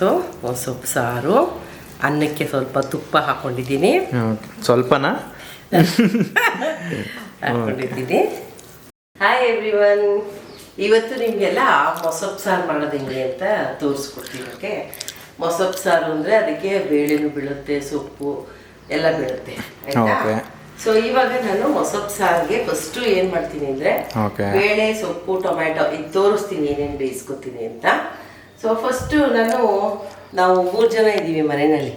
So ಸೊಪ್ಪು ಸಾರು, ಅನ್ನಕ್ಕೆ ಸ್ವಲ್ಪ ತುಪ್ಪ ಹಾಕ್ಕೊಂಡಿದ್ದೀನಿ. ಸ್ವಲ್ಪನಾ ಹಾಕ್ಕೊಂಡಿದ್ದೀನಿ. ಹಾಯ್ ಎವ್ರಿವನ್, ಇವತ್ತು ನಿಮಗೆಲ್ಲ ಮೊಸಪ್ಪು ಸಾರು ಮಾಡೋದು ಹೆಂಗೆ ಅಂತ ತೋರಿಸ್ಕೊಡ್ತೀನಿ. ಓಕೆ, ಮೊಸಪ್ಪು ಸಾರು ಅಂದರೆ ಅದಕ್ಕೆ ಬೇಳೆನೂ ಬೀಳುತ್ತೆ, ಸೊಪ್ಪು ಎಲ್ಲ ಬೀಳುತ್ತೆ, ಆಯಿತಾ? ಸೊ ಇವಾಗ ನಾನು ಮೊಸಪ್ಪು ಸಾರಿಗೆ ಫಸ್ಟು ಏನು ಮಾಡ್ತೀನಿ ಅಂದರೆ ಬೇಳೆ, ಸೊಪ್ಪು, ಟೊಮ್ಯಾಟೊ ಇದು ತೋರಿಸ್ತೀನಿ ಏನೇನು ಬೇಯಿಸ್ಕೊತೀನಿ ಅಂತ. ಸೊ ಫಸ್ಟು ನಾವು 3 ಜನ ಇದ್ದೀವಿ ಮನೆಯಲ್ಲಿ.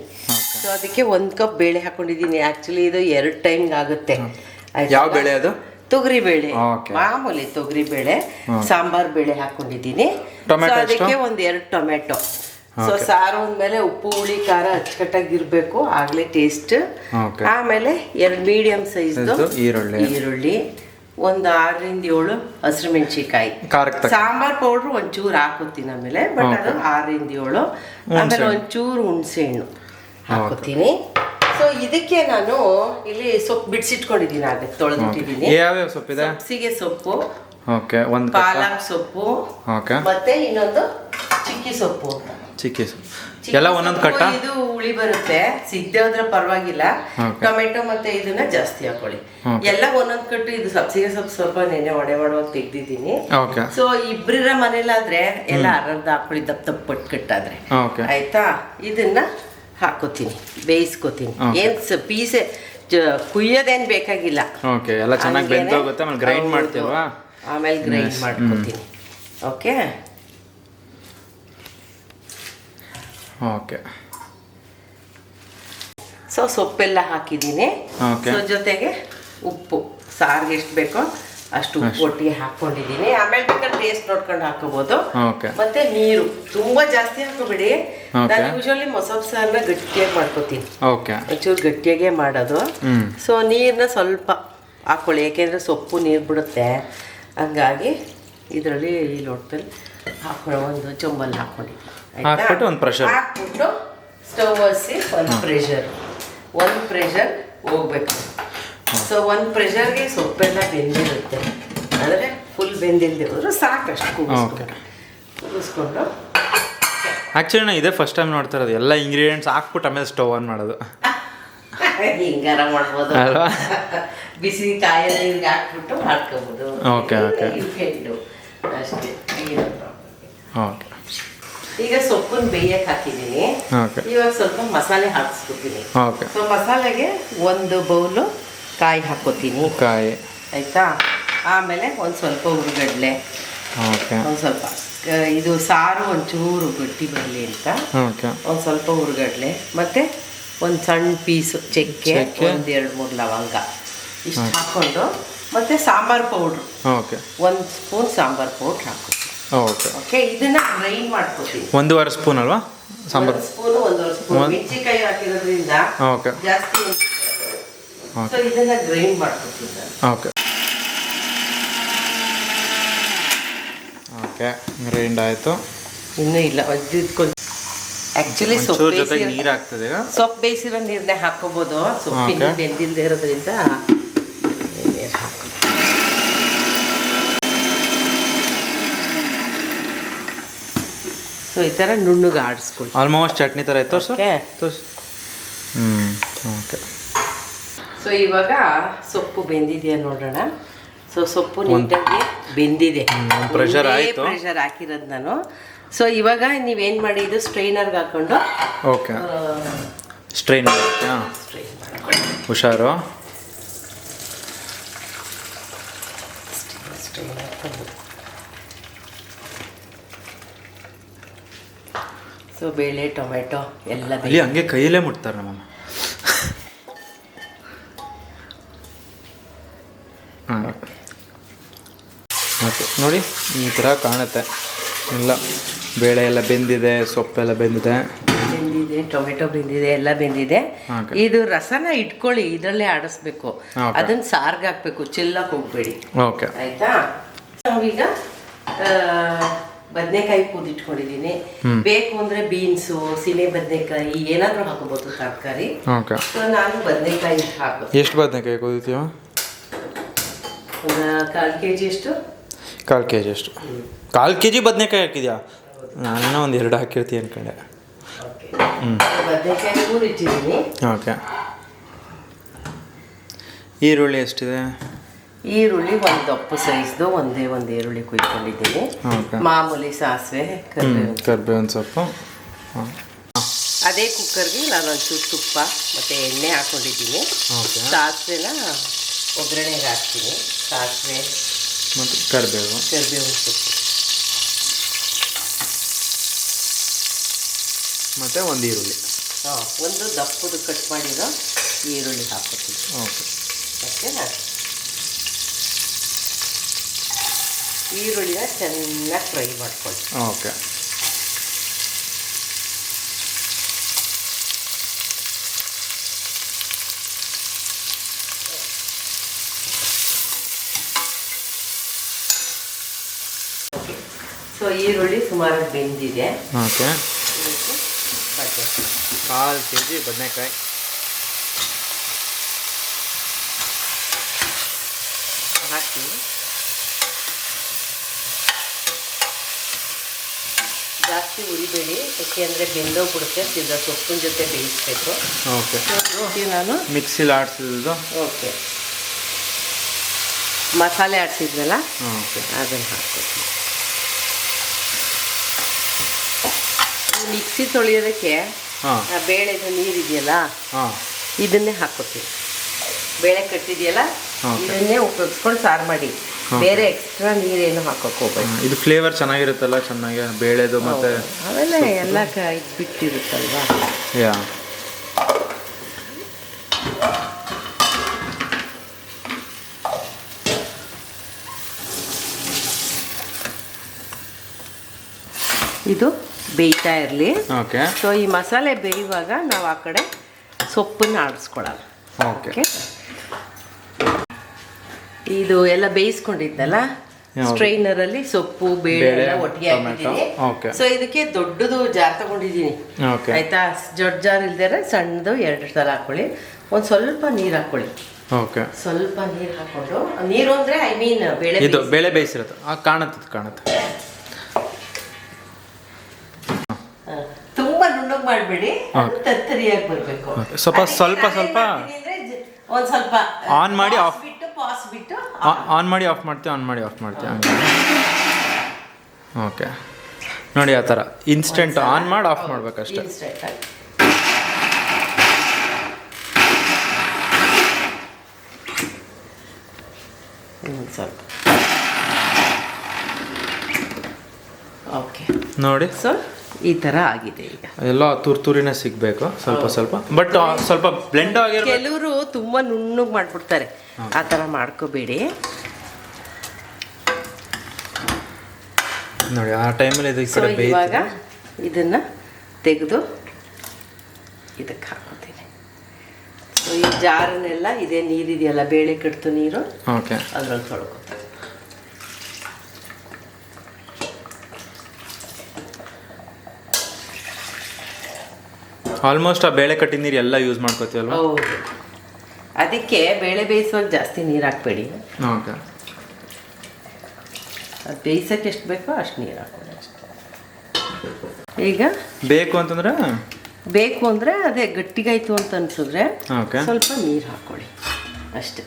ಸೊ ಅದಕ್ಕೆ 1 ಕಪ್ ಬೇಳೆ ಹಾಕೊಂಡಿದ್ದೀನಿ. ಆ್ಯಕ್ಚುಲಿ ಇದು 2 ಟೈಮ್ಗೆ ಆಗುತ್ತೆ. ಯಾವ ಬೇಳೆ ಅದು? ತೊಗರಿ ಬೇಳೆ, ಮಾಮೂಲಿ ತೊಗರಿ ಬೇಳೆ, ಸಾಂಬಾರ್ ಬೇಳೆ ಹಾಕೊಂಡಿದ್ದೀನಿ. ಅದಕ್ಕೆ 1-2 ಟೊಮೆಟೊ. ಸೊ ಸಾರು ಅಂದಮೇಲೆ ಉಪ್ಪು, ಹುಳಿ, ಖಾರ ಅಚ್ಚುಕಟ್ಟಾಗಿರ್ಬೇಕು, ಆಗಲೇ ಟೇಸ್ಟ್. ಆಮೇಲೆ 2 ಮೀಡಿಯಂ ಸೈಜ್ದು ಈರುಳ್ಳಿ, 6-7 ಹಸಿರುಮೆಣಸಿಕಾಯಿ, ಸಾಂಬಾರ್ ಪೌಡ್ರು ಒಂಚೂರು ಹಾಕೋತೀನಿ ಆಮೇಲೆ, ಬಟ್ ಅದು 6-7. ಆಮೇಲೆ ಒಂಚೂರು ಹುಣಸೆ ಹಣ್ಣು ಹಾಕೋತೀನಿ. ಸೊ ಇದಕ್ಕೆ ನಾನು ಇಲ್ಲಿ ಸೊಪ್ಪು ಬಿಡಿಸಿಟ್ಕೊಂಡಿದ್ದೀನಿ, ಆಗಲೇ ತೊಳೆದಿಟ್ಟಿದ್ದೀನಿ. ಯಾವ್ಯಾವ ಸೊಪ್ಪಿದೆ? ಸಬ್ಸಿಗೆ ಸೊಪ್ಪು, ಪಾಲಕ್ ಸೊಪ್ಪು, ಮತ್ತೆ ಇನ್ನೊಂದು ಚಿಕ್ಕಿ ಸೊಪ್ಪು ಅಂತ. ಎಲ್ಲ ಒಂದೊಂದು ಕಟ್ಟ. ಇದು ಹುಳಿ ಬರುತ್ತೆ, ಸಿದ್ದೆ ಹೋದ್ರೆ ಪರವಾಗಿಲ್ಲ. ಟೊಮೆಟೊ ಮತ್ತೆ ಇದನ್ನ ಜಾಸ್ತಿ ಹಾಕೊಳ್ಳಿ. ಎಲ್ಲ ಒಂದೊಂದು ಕಟ್ಟು. ಇದು ಸಬ್ಸಿಗೆ ಸೊಪ್ಪು ಸ್ವಲ್ಪ ನೆನೆ ಒಡೆವಾಗ ತೆಗ್ದಿದ್ದೀನಿ. ಸೊ ಇಬ್ಬರ ಮನೇಲಾದ್ರೆ ಎಲ್ಲ ಅರ್ಧ ಹಾಕೊಳ್ಳಿ, ದಪ್ಪ ಪಟ್ಟು ಕಟ್ಟಾದ್ರೆ, ಆಯ್ತಾ? ಇದನ್ನ ಹಾಕೋತೀನಿ, ಬೇಯಿಸ್ಕೋತೀನಿ. ಏನ್ ಪೀಸೆ ಕುಯ್ಯೋದೇನು ಬೇಕಾಗಿಲ್ಲ. ಆಮೇಲೆ ಗ್ರೈಂಡ್ ಮಾಡ್ಕೋತೀನಿ. ಓಕೆ, ಸೊ ಸೊಪ್ಪೆಲ್ಲ ಹಾಕಿದ್ದೀನಿ. ಸೊ ಜೊತೆಗೆ ಉಪ್ಪು, ಸಾರಿಗೆ ಎಷ್ಟು ಬೇಕೋ ಅಷ್ಟು ಉಪ್ಪು ಒಟ್ಟಿಗೆ ಹಾಕೊಂಡಿದ್ದೀನಿ. ಆಮೇಲೆ ಬೇಕಾದ್ರೆ ಟೇಸ್ಟ್ ನೋಡ್ಕೊಂಡು ಹಾಕೋಬಹುದು. ಮತ್ತೆ ನೀರು ತುಂಬಾ ಜಾಸ್ತಿ ಹಾಕೋಬೇಡಿ. ನಾನು ಯೂಶಲಿ ಮೊಸಪ್ಪು ಸಾರನ್ನ ಗಟ್ಟಿಯಾಗಿ ಮಾಡ್ಕೋತೀನಿ, ಒಂಚೂರು ಗಟ್ಟಿಯಾಗೆ ಮಾಡೋದು. ಸೊ ನೀರನ್ನ ಸ್ವಲ್ಪ ಹಾಕೊಳ್ಳಿ, ಯಾಕೆಂದ್ರೆ ಸೊಪ್ಪು ನೀರು ಬಿಡುತ್ತೆ. ಹಂಗಾಗಿ ಇದರಲ್ಲಿ ಈ ಲೋಟದಲ್ಲಿ ಹಾಕೊಂಡು ಒಂದು ಚೊಂಬಲ್ಲಿ ಹಾಕೊಂಡಿದ್ದೀನಿ. ಹಾಕ್ಬಿಟ್ಟು ಸ್ಟವ್ ಹಚ್ಚಿ ಒಂದು ಪ್ರೆಷರ್ ಹೋಗ್ಬೇಕು. ಸೊ ಒಂದು ಪ್ರೆಷರ್ಗೆ ಸೊಪ್ಪೆಲ್ಲ ಬೆಂದಿರುತ್ತೆ, ಅಂದರೆ ಫುಲ್ ಬೆಂದಿಲ್ಲದೆ ಹೋದ್ರೆ ಸಾಕಷ್ಟು ಕೂಗಿಸ್ಕೊಂಡು. ಆ್ಯಕ್ಚುಲಿ ನಾನು ಇದೇ ಫಸ್ಟ್ ಟೈಮ್ ನೋಡ್ತಾ ಇರೋದು. ಎಲ್ಲ ಇಂಗ್ರೀಡಿಯೆಂಟ್ಸ್ ಹಾಕ್ಬಿಟ್ಟು ಆಮೇಲೆ ಸ್ಟವ್ ಆನ್ ಮಾಡೋದು. ಹಿಂಗಾರ ಮಾಡ್ಬೋದು, ಬಿಸಿ ಕಾಯಿ ನೀರಿಗೆ ಹಾಕ್ಬಿಟ್ಟು ಮಾಡ್ಕೋಬೋದು. ಅಷ್ಟೇ. ಈಗ ಸೊಪ್ಪನ್ನು ಬೇಯಕ್ಕೆ ಹಾಕಿದ್ದೀನಿ. ಇವಾಗ ಸ್ವಲ್ಪ ಮಸಾಲೆ ಹಾಕಿಸ್ಕೊತೀನಿ. ಸೊ ಮಸಾಲೆಗೆ 1 ಬೌಲು ಕಾಯಿ ಹಾಕೋತೀನಿ, ಆಯ್ತಾ? ಆಮೇಲೆ ಒಂದು ಸ್ವಲ್ಪ ಹುರಿಗಡ್ಲೆ, ಒಂದು ಸ್ವಲ್ಪ ಇದು ಸಾರು ಒಂಚೂರು ಗಟ್ಟಿ ಬರಲಿ ಅಂತ ಒಂದು ಸ್ವಲ್ಪ ಹುರಿಗಡ್ಲೆ, ಮತ್ತು ಒಂದು ಸಣ್ಣ ಪೀಸು ಚಕ್ಕೆ, 1-2-3 ಲವಂಗ ಇಷ್ಟು ಹಾಕ್ಕೊಂಡು, ಮತ್ತು sambar powder 1 spoon sambar powder ಹಾಕೋತೀನಿ. ಓಕೆ, ಇದನ್ನ ಗ್ರೈಂಡ್ ಮಾಡ್ಕೊತೀನಿ. 1.5 ಸ್ಪೂನ್ ಅಲ್ವಾ ಸಾಂಬಾರು? 1.5 ಸ್ಪೂನ್ ಮೆಣಸಿನಕಾಯಿ ಹಾಕಿರೋದ್ರಿಂದ ಜಾಸ್ತಿ. ಸೊ ಇದನ್ನ ಗ್ರೈಂಡ್ ಮಾಡ್ಕೊತೀನಿ. ಗ್ರೈಂಡ್ ಆಯಿತು. ಇನ್ನೂ ಇಲ್ಲ, ಆ್ಯಕ್ಚುಲಿ ಸೊಪ್ಪು ಬೇಯಿಸಿರೋ ನೀರನ್ನೇ ಹಾಕೋಬೋದು. ಸೊಪ್ಪಿನ ಬೆಂದಿಲ್ಲದೆ ಇರೋದ್ರಿಂದ ನೀರು ಹಾಕೋ. ಸೊ ಈ ಥರ ನುಣ್ಣಗೆ ಆಡಿಸ್ಕೊಳ್ಳಿ. ಆಲ್ಮೋಸ್ಟ್ ಚಟ್ನಿ ಥರ ಆಯಿತು. ಸೊ ಇವಾಗ ಸೊಪ್ಪು ಬೆಂದಿದೆಯಾ ನೋಡೋಣ. ಸೊ ಸೊಪ್ಪು ನೀಟಾಗಿ ಬೆಂದಿದೆ, ಪ್ರೆಷರ್ ಹಾಕಿರೋದು ನಾನು. ಸೊ ಇವಾಗ ನೀವೇನು ಮಾಡಿ, ಇದು ಸ್ಟ್ರೈನರ್ಗೆ ಹಾಕೊಂಡು ಸ್ಟ್ರೈನ್ ಹುಷಾರು. ಸೊ ಬೇಳೆ, ಟೊಮೆಟೊ ಎಲ್ಲ ಹಂಗೆ ಕೈಯಲ್ಲೇ ಮುಟ್ತಾರೆ ನಮ್ಮಮ್ಮ. ನೋಡಿ ಈ ಥರ ಕಾಣುತ್ತೆ. ಎಲ್ಲ ಬೇಳೆ ಎಲ್ಲ ಬೆಂದಿದೆ, ಸೊಪ್ಪೆಲ್ಲ ಬೆಂದಿದೆ, ಟೊಮೆಟೊ ಬೆಂದಿದೆ, ಎಲ್ಲ ಬೆಂದಿದೆ. ಇದು ರಸನ ಇಟ್ಕೊಳ್ಳಿ, ಇದರಲ್ಲೇ ಆಡಿಸ್ಬೇಕು. ಅದನ್ನ ಸಾರ್ಗೆ ಹಾಕ್ಬೇಕು, ಚೆಲ್ಲಕ್ಕೆ ಹೋಗ್ಬೇಡಿ, ಆಯ್ತಾ? ನಾವೀಗ ಬದನೆಕಾಯಿ ಕೂದಿಟ್ಕೊಂಡಿದ್ದೀನಿ. ಬೇಕು ಅಂದ್ರೆ ಬೀನ್ಸು, ಸೀಮೆ ಬದನೆಕಾಯಿ ಏನಾದ್ರೂ ಹಾಕೋಬಹುದು, ತರಕಾರಿ. ಸೊ ನಾನು ಬದನೆಕಾಯಿ ಹಾಕೋದು. ಎಷ್ಟು ಬದನೆಕಾಯಿ ಕೂದಿತೀವ? 1/4 kg ಅಷ್ಟು. 1/4 kg ಅಷ್ಟು. 1/4 kg ಬದನೆಕಾಯಿ ಹಾಕಿದ್ಯಾ? ನಾನೇನೋ 1-2 ಹಾಕಿರ್ತೀನಿ ಅನ್ಕೊಂಡೆ. ಓಕೆ ಬದನೆಕಾಯಿ 3 ಇಟ್ಟಿದ್ದೀನಿ. ಓಕೆ. ಈರುಳ್ಳಿ ಎಷ್ಟಿದೆ? ಈರುಳ್ಳಿ ಒಂದು ದಪ್ಪು ಸೈಜ್ದು ಒಂದೇ ಒಂದು ಈರುಳ್ಳಿ ಕುಯ್ಕೊಂಡಿದ್ದೀನಿ. ಮಾಮೂಲಿ ಸಾಸಿವೆ, ಕರಿಬೇವಿನ ಸೊಪ್ಪು. ಅದೇ ಕುಕ್ಕರ್ಗೆ ನಾನು ಒಂಚೂರು ತುಪ್ಪ ಮತ್ತು ಎಣ್ಣೆ ಹಾಕ್ಕೊಂಡಿದ್ದೀನಿ. ಸಾಸಿವೆನ ಒಗ್ಗರಣೆಗೆ ಹಾಕ್ತೀನಿ. ಸಾಸಿವೆ ಮತ್ತು ಕರಿಬೇವಿನ ಸೊಪ್ಪು ಮತ್ತು ಒಂದು ಈರುಳ್ಳಿ. ಒಂದು ದಪ್ಪದು ಕಟ್ ಮಾಡಿರೋ ಈರುಳ್ಳಿ ಹಾಕ್ಕೊತೀನಿ. ಓಕೆನಾ? ಈರುಳ್ಳಿನ ಚೆನ್ನಾಗಿ ಫ್ರೈ ಮಾಡ್ಕೊಳ್ಳಿ. ಓಕೆ. ಸೊ ಈರುಳ್ಳಿ ಸುಮಾರು ಬೆಂದಿದೆ. ಓಕೆ. 1/4 kg ಬದನೆಕಾಯಿ ಹಾಕಿ ಜಾಸ್ತಿ ಉರಿಬೇಡಿ, ಯಾಕೆಂದರೆ ಬೆಂದೋಗ್ಬಿಡುತ್ತೆ. ಸೀದಾ ಸೊಪ್ಪಿನ ಜೊತೆ ಬೇಯಿಸ್ಬೇಕು. ಓಕೆ. ನಾನು ಮಿಕ್ಸಿಲಿ ಆಡಿಸಿದ್ದು. ಓಕೆ. ಮಸಾಲೆ ಆಡಿಸಿದ್ವಲ್ಲ ಓಕೆ, ಅದನ್ನು ಹಾಕ್ಬೇಕು. ಮಿಕ್ಸಿ ತೊಳೆಯೋದಕ್ಕೆ ಬೇಳೆದು ನೀರಿದೆಯಲ್ಲ ಇದನ್ನೇ ಹಾಕ್ಕೊತೀವಿ. ಬೇಳೆ ಕಟ್ಟಿದೆಯಲ್ಲ ಇದನ್ನೇ ಉಪಯೋಗಿಸ್ಕೊಂಡು ಸಾರು ಮಾಡಿ, ಬೇರೆ ಎಕ್ಸ್ಟ್ರಾ ನೀರೇನು ಹಾಕೋಕೆ ಹೋಗ್ಬೇಕು. ಇದು ಫ್ಲೇವರ್ ಚೆನ್ನಾಗಿರುತ್ತಲ್ಲ, ಚೆನ್ನಾಗಿ ಬೇಳೆದು ಮತ್ತೆ ಅವೆಲ್ಲ ಎಲ್ಲ ಇದು ಬಿಟ್ಟಿರುತ್ತಲ್ವಾ. ಯಾ ಇದು ಬೇಯ್ತಾ ಇರಲಿ. ಓಕೆ. ಸೊ ಈ ಮಸಾಲೆ ಬೇಯುವಾಗ ನಾವು ಆ ಕಡೆ ಸೊಪ್ಪನ್ನು ಆಡಿಸ್ಕೊಳ್ಳೋಣ. ಓಕೆ. ಇದು ಎಲ್ಲ ಬೇಯಿಸ್ಕೊಂಡಿದ್ದಲ್ಲ ಸ್ಟ್ರೈನರಲ್ಲಿ ಸೊಪ್ಪು ಬೇಳೆ ಎಲ್ಲ ಒಟ್ಟಿಗೆ ಹಾಕಿದ್ದೀನಿ. ಸೊ ಇದಕ್ಕೆ ದೊಡ್ಡದು ಜಾರ್ ತಗೊಂಡಿದ್ದೀನಿ. ಆಯ್ತಾ? ದೊಡ್ಡ ಜಾರ್ ಇಲ್ದಿರ ಸಣ್ಣದು 2 ಸಲ ಹಾಕೊಳ್ಳಿ. ಒಂದು ಸ್ವಲ್ಪ ನೀರು ಹಾಕೊಳ್ಳಿ. ಓಕೆ. ಸ್ವಲ್ಪ ನೀರು ಹಾಕೊಂಡು, ನೀರು ಅಂದರೆ ಐ ಮೀನ್ ಇದು ಬೇಳೆ ಬೇಯಿಸಿರುತ್ತೆ. ಕಾಣುತ್ತೆ. ತುಂಬಾ ನುಣ್ಣಗೆ ಮಾಡಬೇಡಿ, ತರ್ತರಿಯಾಗಿ ಬರಬೇಕು. ಸ್ವಲ್ಪ ಒಂದು ಸ್ವಲ್ಪ ಆನ್ ಮಾಡಿ ಆಫ್ ಬಿಟ್ಟು ಪಾಸ್ ಬಿಟ್ಟು ಆನ್ ಮಾಡಿ ಆಫ್ ಮಾಡ್ತೀವಿ, ಆನ್ ಮಾಡಿ ಆಫ್ ಮಾಡ್ತೀವಿ ಹಂಗೆ. ಓಕೆ ನೋಡಿ, ಆ ಥರ ಇನ್ಸ್ಟೆಂಟ್ ಆನ್ ಮಾಡಿ ಆಫ್ ಮಾಡ್ಬೇಕಷ್ಟೆ. ಸ್ವಲ್ಪ ಓಕೆ ನೋಡಿ. ಸೊ ಈ ಥರ ಆಗಿದೆ. ಈಗ ಎಲ್ಲ ತುರ್ತುರಿನೇ ಸಿಗಬೇಕು ಸ್ವಲ್ಪ, ಬಟ್ ಸ್ವಲ್ಪ ಬ್ಲೆಂಡ್ ಆಗಿರೋ. ಕೆಲವರು ತುಂಬ ನುಣ್ಣಗೆ ಮಾಡಿಬಿಡ್ತಾರೆ, ಆ ಥರ ಮಾಡ್ಕೋಬೇಡಿ. ನೋಡಿ ಆ ಟೈಮಲ್ಲಿ ಇದು ಈ ಕಡೆ ಇವಾಗ ಇದನ್ನು ತೆಗೆದು ಇದಕ್ಕೆ ಹಾಕೋತೀನಿ. ಸೊ ಈ ಜಾರನ್ನೆಲ್ಲ ಇದೇ ನೀರಿದೆಯಲ್ಲ, ಬೇಳೆ ಕಟ್ತು ನೀರು, ಓಕೆ, ಅದ್ರಲ್ಲಿ ತೊಳ್ಕೊತೀನಿ. ಆಲ್ಮೋಸ್ಟ್ ಆ ಬೇಳೆ ಕಟ್ಟಿ ನೀರು ಎಲ್ಲ ಯೂಸ್ ಮಾಡ್ಕೋತೀವಲ್ವ? ಹೌದು, ಅದಕ್ಕೆ ಬೇಳೆ ಬೇಯಿಸುವಾಗ ಜಾಸ್ತಿ ನೀರು ಹಾಕ್ಬೇಡಿ. ಓಕೆ. ಅದು ಬೇಯಿಸೋಕ್ಕೆ ಎಷ್ಟು ಬೇಕೋ ಅಷ್ಟು ನೀರು ಹಾಕೊಳ್ಳಿ ಅಷ್ಟೇ. ಈಗ ಬೇಕು ಅಂದರೆ ಅದೇ ಗಟ್ಟಿಗಾಯ್ತು ಅಂತ ಅನ್ಸಿದ್ರೆ ಸ್ವಲ್ಪ ನೀರು ಹಾಕ್ಕೊಳ್ಳಿ ಅಷ್ಟೇ,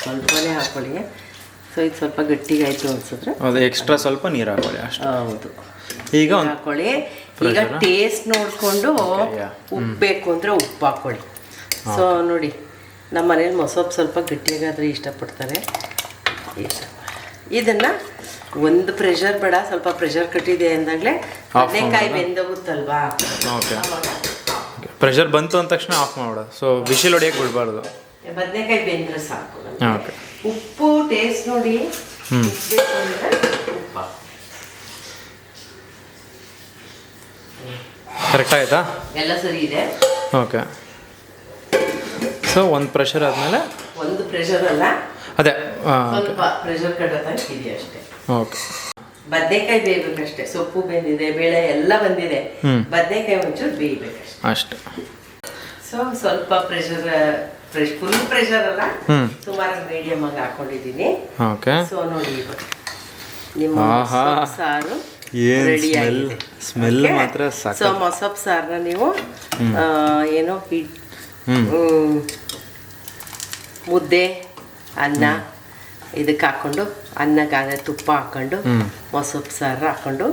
ಸ್ವಲ್ಪನೇ ಹಾಕ್ಕೊಳ್ಳಿ. ಸೊ ಇದು ಸ್ವಲ್ಪ ಗಟ್ಟಿಗಾಯ್ತು ಅನ್ಸಿದ್ರೆ ಅದು ಎಕ್ಸ್ಟ್ರಾ ಸ್ವಲ್ಪ ನೀರು ಹಾಕೊಳ್ಳಿ ಅಷ್ಟೇ. ಹೌದು, ಈಗ ಹಾಕೊಳ್ಳಿ. ಈಗ ಟೇಸ್ಟ್ ನೋಡಿಕೊಂಡು ಉಪ್ಪು ಬೇಕು ಅಂದರೆ ಉಪ್ಪು ಹಾಕ್ಕೊಳ್ಳಿ. ಸೊ ನೋಡಿ, ನಮ್ಮ ಮನೇಲಿ ಮೊಸೊಪ್ಪು ಸ್ವಲ್ಪ ಗಟ್ಟಿಯಾಗಾದರೆ ಇಷ್ಟಪಡ್ತಾರೆ. ಇದನ್ನು ಒಂದು ಪ್ರೆಷರ್ ಬೇಡ, ಸ್ವಲ್ಪ ಪ್ರೆಷರ್ ಕಟ್ಟಿದೆ ಅಂದಾಗಲೇ ಬದನೆಕಾಯಿ ಬೆಂದೋಗುತ್ತಲ್ವಾ. ಪ್ರೆಷರ್ ಬಂತು ಅಂದ ತಕ್ಷಣ ಆಫ್ ಮಾಡೋದು. ಸೊ ವಿಶಿಲ್ ಹೊಡಿಯಕ್ಕೆ ಬಿಡಬಾರ್ದು, ಬದನೆಕಾಯಿ ಬೆಂದರೆ ಸಾಕು. ಉಪ್ಪು ಟೇಸ್ಟ್ ನೋಡಿ, ಬೇಕು ಅಂದರೆ ಉಪ್ಪು ಕರೆಕ್ಟ್ ಆಯ್ತಾ? ಎಲ್ಲ ಸರಿ ಇದೆ. ಓಕೆ. ಸೊ ಒಂದು ಪ್ರೆಷರ್ ಆದಮೇಲೆ ಒಂದು ಪ್ರೆಷರ್ ಅಲ್ಲ, ಅದೇ ಸ್ವಲ್ಪ ಪ್ರೆಷರ್ ಕಟ್ಟೋದಾಗಿದೆ ಅಷ್ಟೇ. ಓಕೆ. ಬದನೆಕಾಯಿ ಬೇಯಬೇಕಷ್ಟೇ. ಸೊಪ್ಪು ಬೆಂದಿದೆ, ಬೇಳೆ ಎಲ್ಲ ಬಂದಿದೆ, ಬದನೆಕಾಯಿ ಒಂಚೂರು ಬೇಯಬೇಕಷ್ಟೇ ಅಷ್ಟೇ. ಸೊ ಸ್ವಲ್ಪ ಫುಲ್ ಪ್ರೆಷರ್ ಅಲ್ಲ, ಸುಮಾರು ಮೀಡಿಯಮ್ ಆಗಿ ಹಾಕೊಂಡಿದ್ದೀನಿ. ಓಕೆ. ಸೊ ನೋಡಿ, ನಿಮ್ಮ ಸಾರು ಏನ್ ರೆಡಿ ಸ್ಮೆಲ್ ಆಗಿದೆ. Smell Okay? ಮಾತ್ರ ಸಾಕು. ಸೊ ಮೊಸಪ್ ಸಾರನ್ನ ನೀವು ಏನೋ ಮುದ್ದೆ ಅನ್ನ ಇದಕ್ಕೆ ಹಾಕೊಂಡು ಅನ್ನಗಾದ್ರೆ ತುಪ್ಪ ಹಾಕೊಂಡು ಮೊಸಪ್ ಸಾರು ಹಾಕೊಂಡು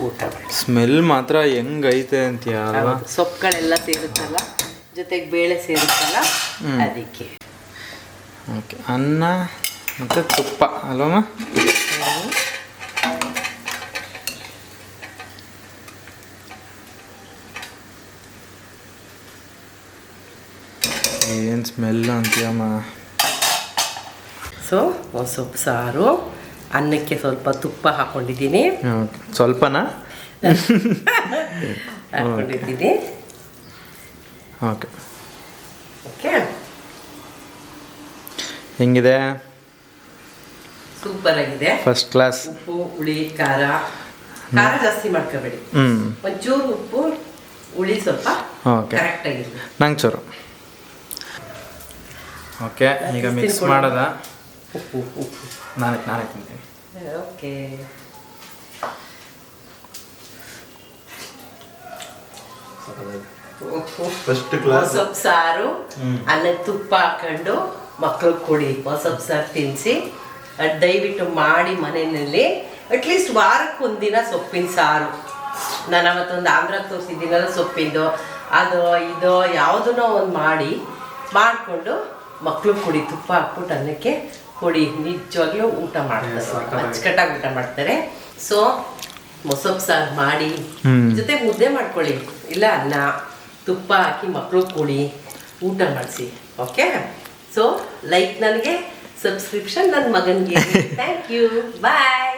ಊಟ ಮಾಡಿ. ಸ್ಮೆಲ್ ಮಾತ್ರ ಹೆಂಗೈತೆ ಅಂತೀಯ ಅಲ್ವಾ? ಹೌದು, ಸೊಪ್ಪುಗಳೆಲ್ಲ ಸೇರುತ್ತಲ್ಲ, ಜೊತೆಗೆ ಬೇಳೆ ಸೇರುತ್ತಲ್ಲ, ಅದಕ್ಕೆ. ಓಕೆ, ಅನ್ನ ಮತ್ತು ತುಪ್ಪ ಅಲ್ವಮ್ಮ? ಏನು ಸ್ಮೆಲ್ ಅಂತೀಯಮ್ಮ. ಸೊ ಸೊಪ್ಪು ಸಾರು ಅನ್ನಕ್ಕೆ ಸ್ವಲ್ಪ ತುಪ್ಪ ಹಾಕೊಂಡಿದ್ದೀನಿ. ಓಕೆ, ಸ್ವಲ್ಪನಾ? ಹಾಕೊಂಡಿದ್ದೀನಿ. ಓಕೆ, ಓಕೆ, ಹೆಂಗಿದೆ? ಸೂಪರ್ ಆಗಿದೆ. First class. ಉಪ್ಪು ಹುಳಿ ಖಾರ ಜಾಸ್ತಿ ಮಾಡ್ಕೋಬೇಡಿ. ಒಂಚೂರು ಉಪ್ಪು ಹುಳಿ ಸ್ವಲ್ಪ ಓಕೆ, ಕರೆಕ್ಟ್ ಆಗಿದೆ. ನಂಗೆ ಚೂರು. ಓಕೆ, ಈಗ ಮಿಕ್ಸ್ ಮಾಡೋದ? ಉಪ್ಪು ನಾನೇ ತಿಂತೀನಿ. Okay, first class. ಮೊಸಪ್ ಸಾರು ಅನ್ನಕ್ಕೆ ತುಪ್ಪ ಹಾಕೊಂಡು ಮಕ್ಳಿಗೆ ಕೊಡಿ. ಮೊಸಪ್ ಸಾರು ತಿನ್ನಿಸಿ ದಯವಿಟ್ಟು ಮಾಡಿ ಮನೆಯಲ್ಲಿ ಅಟ್ಲೀಸ್ಟ್ ವಾರಕ್ಕೊಂದಿನ ಸೊಪ್ಪಿನ ಸಾರು. ನಾನು ಅವತ್ತೊಂದು ಆಂಧ್ರಕ್ಕೆ ತೋರಿಸಿದ್ದೀನಲ್ಲ ಸೊಪ್ಪಿಂದು, ಅದು ಇದು ಯಾವುದನ್ನೋ ಒಂದು ಮಾಡಿಕೊಂಡು ಮಕ್ಳಿಗೆ ಕೊಡಿ. ತುಪ್ಪ ಹಾಕ್ಬಿಟ್ಟು ಅನ್ನಕ್ಕೆ ಕೊಡಿ, ನಿಜವಾಗ್ಲೂ ಊಟ ಮಾಡ್ತಾರೆ, ಅಚ್ಚುಕಟ್ಟಾಗಿ ಊಟ ಮಾಡ್ತಾರೆ. ಸೊ ಮೊಸಪ್ ಸಾರು ಮಾಡಿ ಜೊತೆ ಮುದ್ದೆ ಮಾಡ್ಕೊಳ್ಳಿ, ಇಲ್ಲ ಅನ್ನ ತುಪ್ಪ ಹಾಕಿ ಮಕ್ಳಿಗೆ ಕೊಡಿ, ಊಟ ಮಾಡಿಸಿ. ಓಕೆ, ಸೊ ಲೈಕ್ ನನಗೆ, ಸಬ್ಸ್ಕ್ರಿಪ್ಷನ್ ನನ್ನ ಮಗನಿಗೆ. Thank you, bye.